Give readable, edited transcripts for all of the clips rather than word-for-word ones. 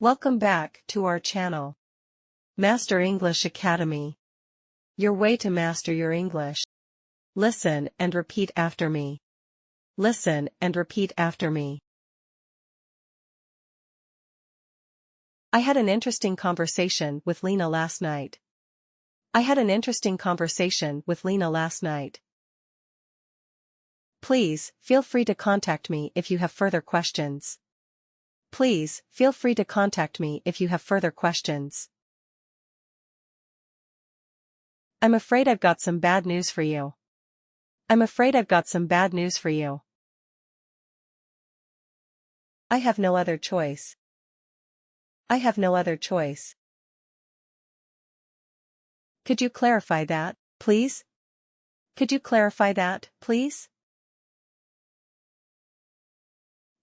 Welcome back to our channel. Master English Academy. Your way to master your English. Listen and repeat after me. Listen and repeat after me. I had an interesting conversation with Lena last night. I had an interesting conversation with Lena last night. Please, feel free to contact me if you have further questions. Please, feel free to contact me if you have further questions. I'm afraid I've got some bad news for you. I'm afraid I've got some bad news for you. I have no other choice. I have no other choice. Could you clarify that, please? Could you clarify that, please?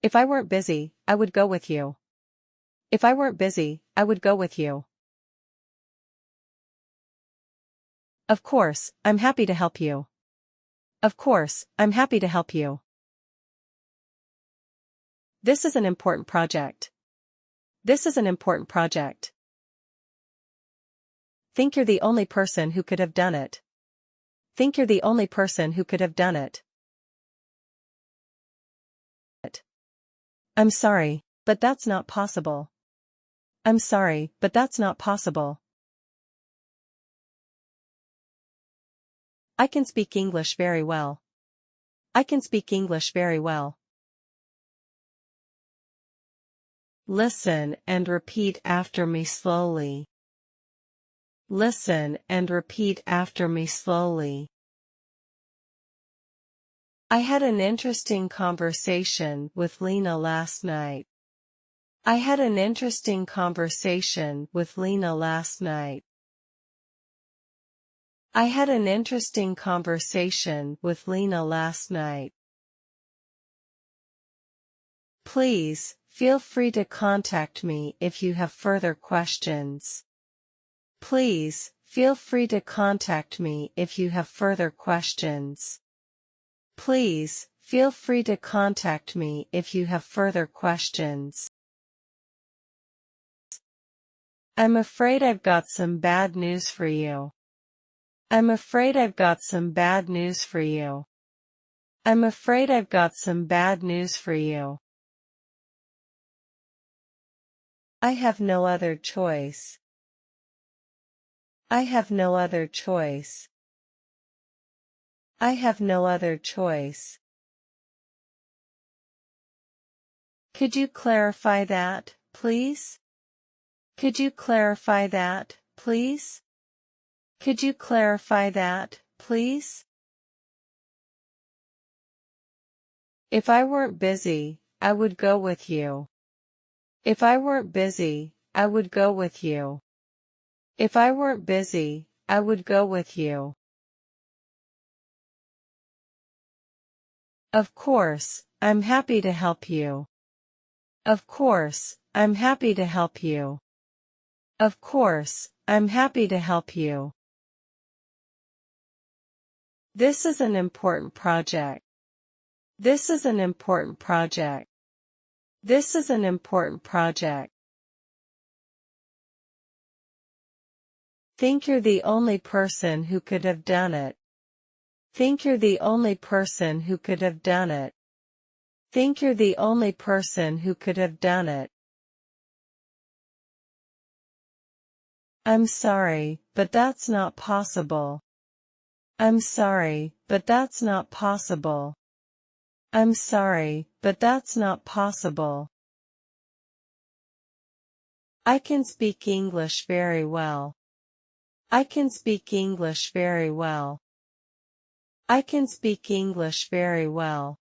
If I weren't busy, I would go with you. If I weren't busy, I would go with you. Of course, I'm happy to help you. Of course, I'm happy to help you. This is an important project. This is an important project. Think you're the only person who could have done it. Think you're the only person who could have done it. I'm sorry, but that's not possible. I'm sorry, but that's not possible. I can speak English very well. I can speak English very well. Listen and repeat after me slowly. Listen and repeat after me slowly. I had an interesting conversation with Lena last night. I had an interesting conversation with Lena last night. I had an interesting conversation with Lena last night. Please, feel free to contact me if you have further questions. Please, feel free to contact me if you have further questions. Please, feel free to contact me if you have further questions. I'm afraid I've got some bad news for you. I'm afraid I've got some bad news for you. I'm afraid I've got some bad news for you. I have no other choice. I have no other choice. I have no other choice. Could you clarify that, please? Could you clarify that, please? Could you clarify that, please? If I weren't busy, I would go with you. If I weren't busy, I would go with you. If I weren't busy, I would go with you. Of course, I'm happy to help you. Of course, I'm happy to help you. Of course, I'm happy to help you. This is an important project. This is an important project. This is an important project. Think you're the only person who could have done it. Think you're the only person who could have done it. Think you're the only person who could have done it. I'm sorry, but that's not possible. I'm sorry, but that's not possible. I'm sorry, but that's not possible. I can speak English very well. I can speak English very well. I can speak English very well.